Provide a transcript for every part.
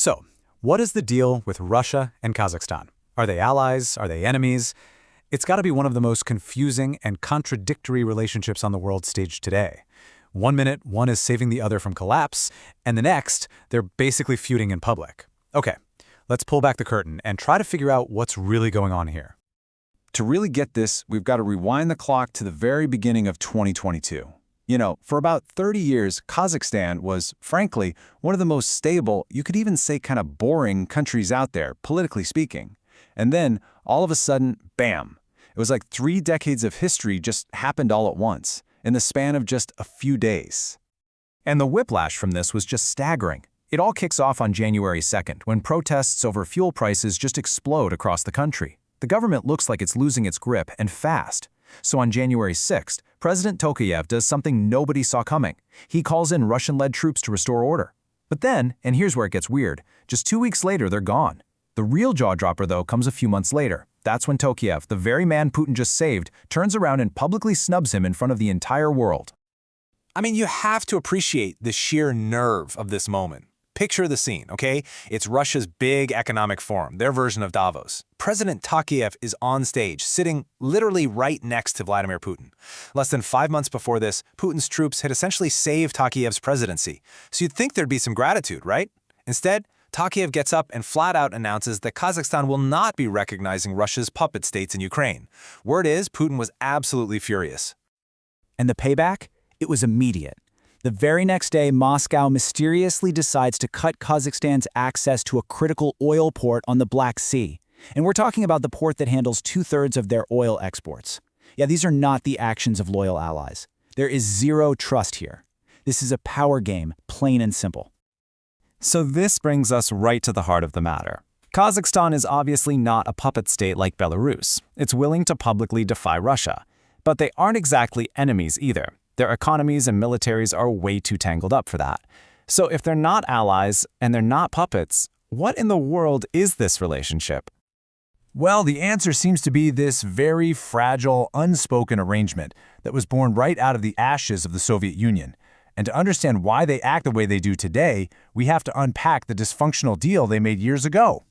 So, what is the deal with Russia and Kazakhstan? Are they allies? Are they enemies? It's got to be one of the most confusing and contradictory relationships on the world stage today. One minute, one is saving the other from collapse, and the next, they're basically feuding in public. Okay, let's pull back the curtain and try to figure out what's really going on here. To really get this, we've got to rewind the clock to the very beginning of 2022. You know, for about 30 years, Kazakhstan was, frankly, one of the most stable, you could even say kind of boring countries out there, politically speaking. And then, all of a sudden, bam! It was like 3 decades of history just happened all at once, in the span of just a few days. And the whiplash from this was just staggering. It all kicks off on January 2nd, when protests over fuel prices just explode across the country. The government looks like it's losing its grip, and fast. So on January 6th, President Tokayev does something nobody saw coming. He calls in Russian-led troops to restore order. But then, and here's where it gets weird, just 2 weeks later they're gone. The real jaw-dropper, though, comes a few months later. That's when Tokayev, the very man Putin just saved, turns around and publicly snubs him in front of the entire world. I mean, you have to appreciate the sheer nerve of this moment. Picture the scene, okay? It's Russia's big economic forum, their version of Davos. President Tokayev is on stage, sitting literally right next to Vladimir Putin. Less than 5 months before this, Putin's troops had essentially saved Tokayev's presidency. So you'd think there'd be some gratitude, right? Instead, Tokayev gets up and flat out announces that Kazakhstan will not be recognizing Russia's puppet states in Ukraine. Word is, Putin was absolutely furious. And the payback? It was immediate. The very next day, Moscow mysteriously decides to cut Kazakhstan's access to a critical oil port on the Black Sea. And we're talking about the port that handles 2/3 of their oil exports. Yeah, these are not the actions of loyal allies. There is zero trust here. This is a power game, plain and simple. So this brings us right to the heart of the matter. Kazakhstan is obviously not a puppet state like Belarus. It's willing to publicly defy Russia. But they aren't exactly enemies either. Their economies and militaries are way too tangled up for that. So if they're not allies and they're not puppets, what in the world is this relationship? Well, the answer seems to be this very fragile, unspoken arrangement that was born right out of the ashes of the Soviet Union. And to understand why they act the way they do today, we have to unpack the dysfunctional deal they made years ago.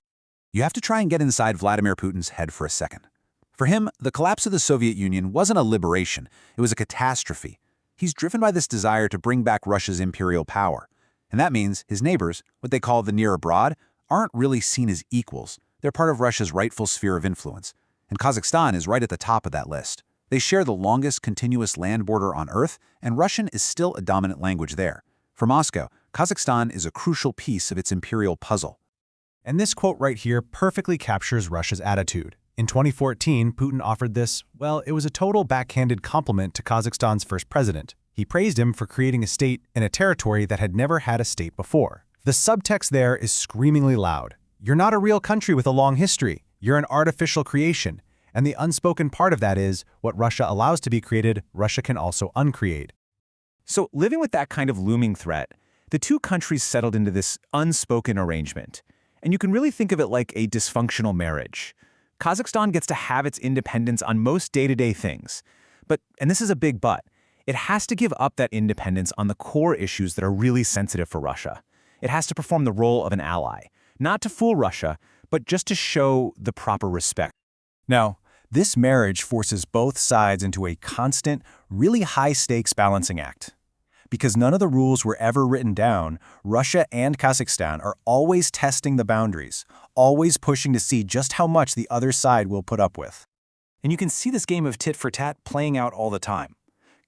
You have to try and get inside Vladimir Putin's head for a second. For him, the collapse of the Soviet Union wasn't a liberation, it was a catastrophe. He's driven by this desire to bring back Russia's imperial power. And that means his neighbors, what they call the near abroad, aren't really seen as equals. They're part of Russia's rightful sphere of influence. And Kazakhstan is right at the top of that list. They share the longest continuous land border on Earth, and Russian is still a dominant language there. For Moscow, Kazakhstan is a crucial piece of its imperial puzzle. And this quote right here perfectly captures Russia's attitude. In 2014, Putin offered this, well, it was a total backhanded compliment to Kazakhstan's first president. He praised him for creating a state in a territory that had never had a state before. The subtext there is screamingly loud. You're not a real country with a long history. You're an artificial creation. And the unspoken part of that is, what Russia allows to be created, Russia can also uncreate. So living with that kind of looming threat, the two countries settled into this unspoken arrangement. And you can really think of it like a dysfunctional marriage. Kazakhstan gets to have its independence on most day-to-day things. But, and this is a big but, it has to give up that independence on the core issues that are really sensitive for Russia. It has to perform the role of an ally, not to fool Russia, but just to show the proper respect. Now, this marriage forces both sides into a constant, really high-stakes balancing act. Because none of the rules were ever written down, Russia and Kazakhstan are always testing the boundaries, always pushing to see just how much the other side will put up with. And you can see this game of tit-for-tat playing out all the time.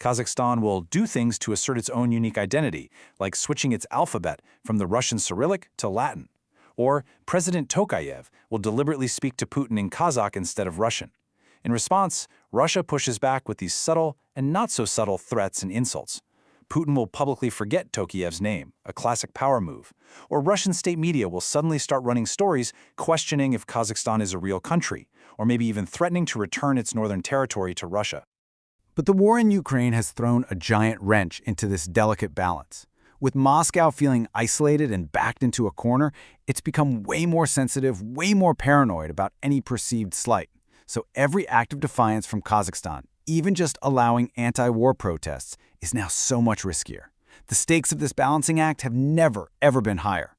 Kazakhstan will do things to assert its own unique identity, like switching its alphabet from the Russian Cyrillic to Latin. Or President Tokayev will deliberately speak to Putin in Kazakh instead of Russian. In response, Russia pushes back with these subtle and not-so-subtle threats and insults. Putin will publicly forget Tokayev's name, a classic power move. Or Russian state media will suddenly start running stories questioning if Kazakhstan is a real country, or maybe even threatening to return its northern territory to Russia. But the war in Ukraine has thrown a giant wrench into this delicate balance. With Moscow feeling isolated and backed into a corner, it's become way more sensitive, way more paranoid about any perceived slight. So every act of defiance from Kazakhstan, even just allowing anti-war protests, is now so much riskier. The stakes of this balancing act have never, ever been higher.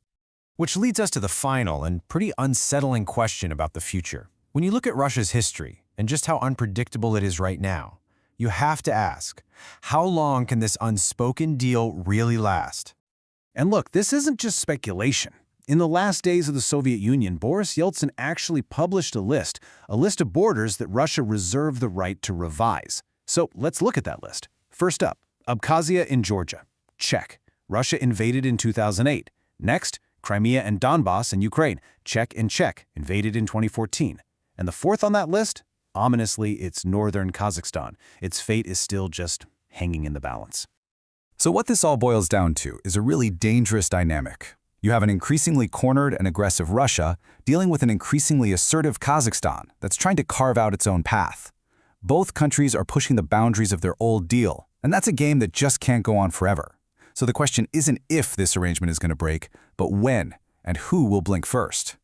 Which leads us to the final and pretty unsettling question about the future. When you look at Russia's history and just how unpredictable it is right now, you have to ask, how long can this unspoken deal really last? And look, this isn't just speculation. In the last days of the Soviet Union, Boris Yeltsin actually published a list of borders that Russia reserved the right to revise. So let's look at that list. First up, Abkhazia in Georgia. Check. Russia invaded in 2008. Next, Crimea and Donbass in Ukraine. Check and check. Invaded in 2014. And the fourth on that list? Ominously, it's northern Kazakhstan. Its fate is still just hanging in the balance. So what this all boils down to is a really dangerous dynamic. You have an increasingly cornered and aggressive Russia dealing with an increasingly assertive Kazakhstan that's trying to carve out its own path. Both countries are pushing the boundaries of their old deal, and that's a game that just can't go on forever. So the question isn't if this arrangement is going to break, but when, and who will blink first.